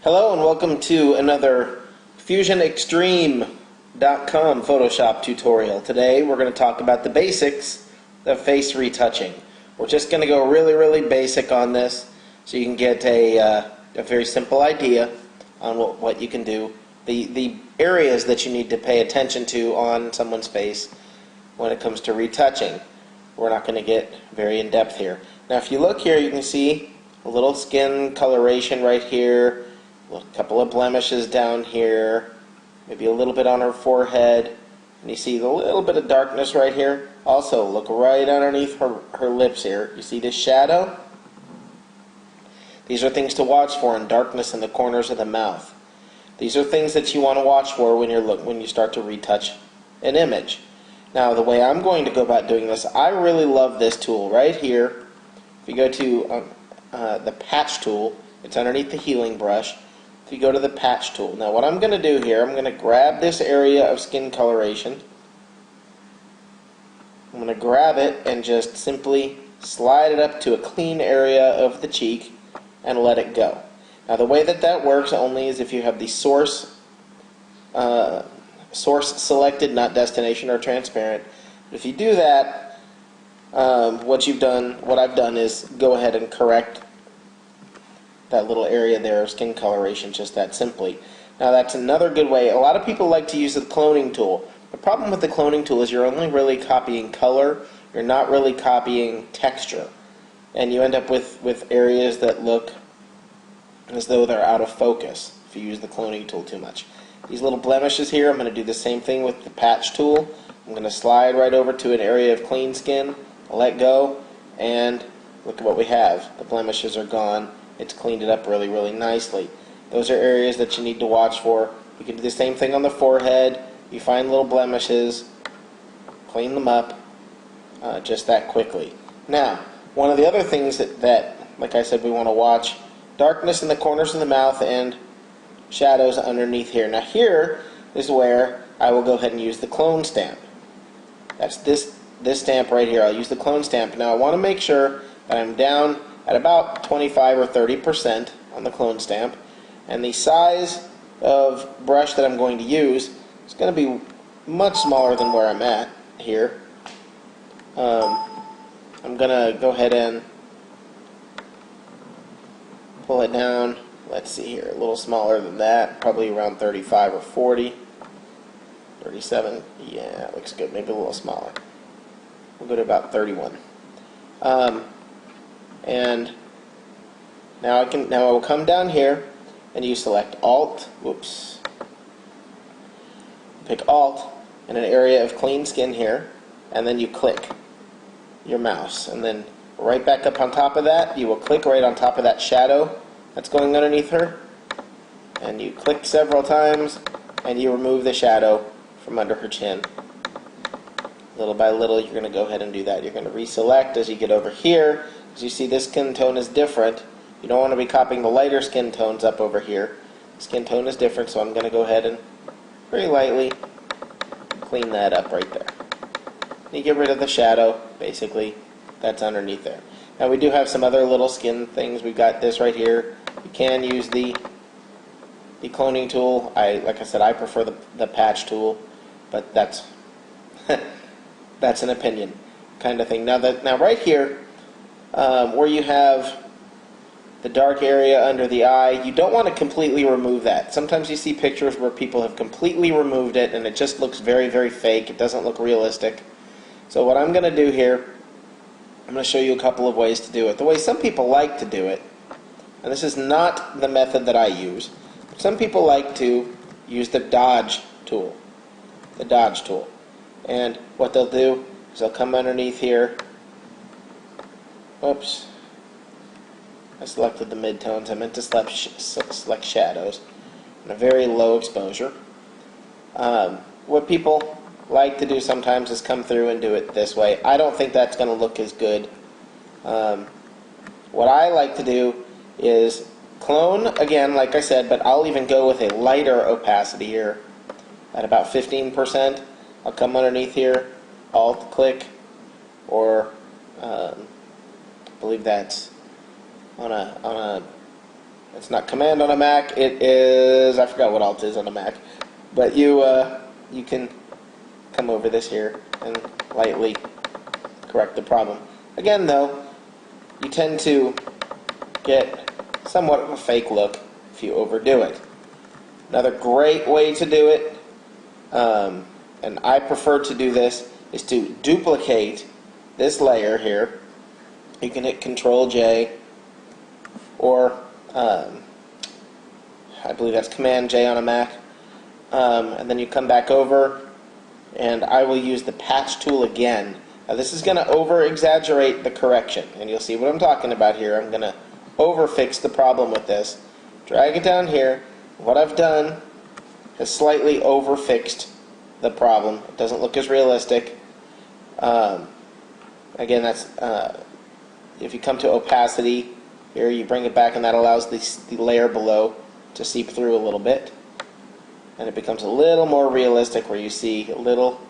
Hello and welcome to another FusionExtreme.com Photoshop tutorial. Today we're going to talk about the basics of face retouching. We're just going to go really basic on this so you can get a very simple idea on what you can do. The areas that you need to pay attention to on someone's face when it comes to retouching. We're not going to get very in-depth here. Now if you look here, you can see a little skin coloration right here, a couple of blemishes down here, maybe a little bit on her forehead, and you see the little bit of darkness right here. Also, look right underneath her lips here. You see this shadow? These are things to watch for, and darkness in the corners of the mouth. These are things that you want to watch for when you start to retouch an image. Now, the way I'm going to go about doing this, I really love this tool right here. If you go to the patch tool, it's underneath the healing brush. If you go to the patch tool, now what I'm going to do here, I'm going to grab this area of skin coloration. I'm going to grab it and just simply slide it up to a clean area of the cheek and let it go. Now the way that works only is if you have the source selected, not destination or transparent. If you do that, what I've done is go ahead and correct that little area there of skin coloration just that simply. Now that's another good way. A lot of people like to use the cloning tool. The problem with the cloning tool is you're only really copying color, you're not really copying texture, and you end up with areas that look as though they're out of focus if you use the cloning tool too much. These little blemishes here, I'm going to do the same thing with the patch tool. I'm going to slide right over to an area of clean skin, let go, and look at what we have. The blemishes are gone. It's cleaned it up really nicely. Those are areas that you need to watch for. You can do the same thing on the forehead. You find little blemishes, clean them up just that quickly. Now, one of the other things that like I said, we want to watch, darkness in the corners of the mouth and shadows underneath here. Now here is where I will go ahead and use the clone stamp. That's this stamp right here. I'll use the clone stamp. Now I want to make sure that I'm down at about 25 or 30% on the clone stamp, and the size of brush that I'm going to use is going to be much smaller than where I'm at here. I'm going to go ahead and pull it down. Let's see here, a little smaller than that, probably around 35 or 40. 37, yeah, looks good, maybe a little smaller. We'll go to about 31. And now I will come down here and you select Alt, pick Alt in an area of clean skin here, and then you click your mouse, and then right back up on top of that, you will click right on top of that shadow that's going underneath her, and you click several times and you remove the shadow from under her chin. Little by little, you're going to go ahead and do that. You're going to reselect as you get over here. As you see, this skin tone is different. You don't want to be copying the lighter skin tones up over here. The skin tone is different, so I'm going to go ahead and very lightly clean that up right there. You get rid of the shadow, basically, that's underneath there. Now we do have some other little skin things. We've got this right here. You can use the cloning tool. Like I said, I prefer the patch tool, but that's that's an opinion kind of thing. Now right here, where you have the dark area under the eye, you don't want to completely remove that. Sometimes you see pictures where people have completely removed it and it just looks very fake. It doesn't look realistic. So what I'm going to do here, I'm going to show you a couple of ways to do it. The way some people like to do it, and this is not the method that I use, some people like to use the dodge tool. The dodge tool. And what they'll do is they'll come underneath here. Oops. I selected the midtones. I meant to select shadows and a very low exposure. What people like to do sometimes is come through and do it this way. I don't think that's going to look as good. What I like to do is clone, again, like I said, but I'll even go with a lighter opacity here at about 15%. I'll come underneath here, Alt click, or I believe that's on a It's not Command on a Mac. It is, I forgot what Alt is on a Mac. But you can come over this here and lightly correct the problem. Again, though, you tend to get somewhat of a fake look if you overdo it. Another great way to do it, and I prefer to do this, is to duplicate this layer here. You can hit Control J, or I believe that's Command J on a Mac, and then you come back over, and I will use the patch tool again. Now this is going to over exaggerate the correction, and you'll see what I'm talking about here. I'm going to over fix the problem with this. Drag it down here. What I've done is slightly over fixed the problem. It doesn't look as realistic. Again, that's if you come to opacity here, you bring it back, and that allows the layer below to seep through a little bit, and it becomes a little more realistic, where you see a little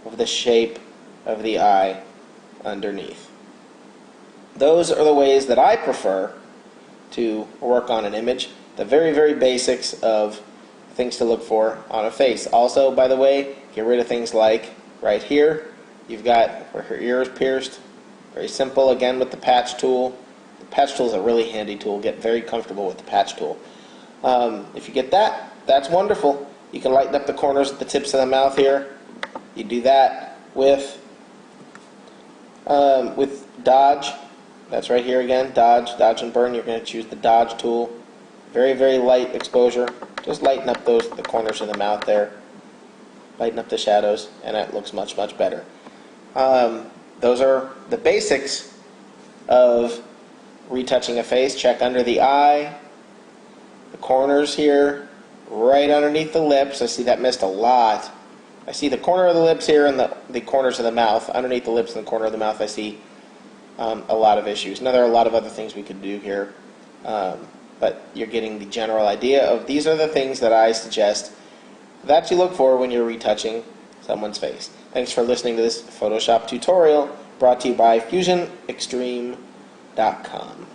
of the shape of the eye underneath. Those are the ways that I prefer to work on an image. The very, very basics of things to look for on a face. Also, by the way, get rid of things like right here, you've got where her ear is pierced. Very simple, again, with the patch tool. The patch tool is a really handy tool. Get very comfortable with the patch tool. If you get that, that's wonderful. You can lighten up the corners at the tips of the mouth here. You do that with Dodge. That's right here again, Dodge and Burn. You're going to choose the Dodge tool. Very, very light exposure. Just lighten up the corners of the mouth there. Lighten up the shadows, and it looks much, much better. Those are the basics of retouching a face. Check under the eye, the corners here, right underneath the lips. I see that missed a lot. I see the corner of the lips here and the corners of the mouth. Underneath the lips and the corner of the mouth, I see a lot of issues. Now, there are a lot of other things we could do here, but you're getting the general idea of these are the things that I suggest that you look for when you're retouching someone's face. Thanks for listening to this Photoshop tutorial brought to you by FusionExtreme.com.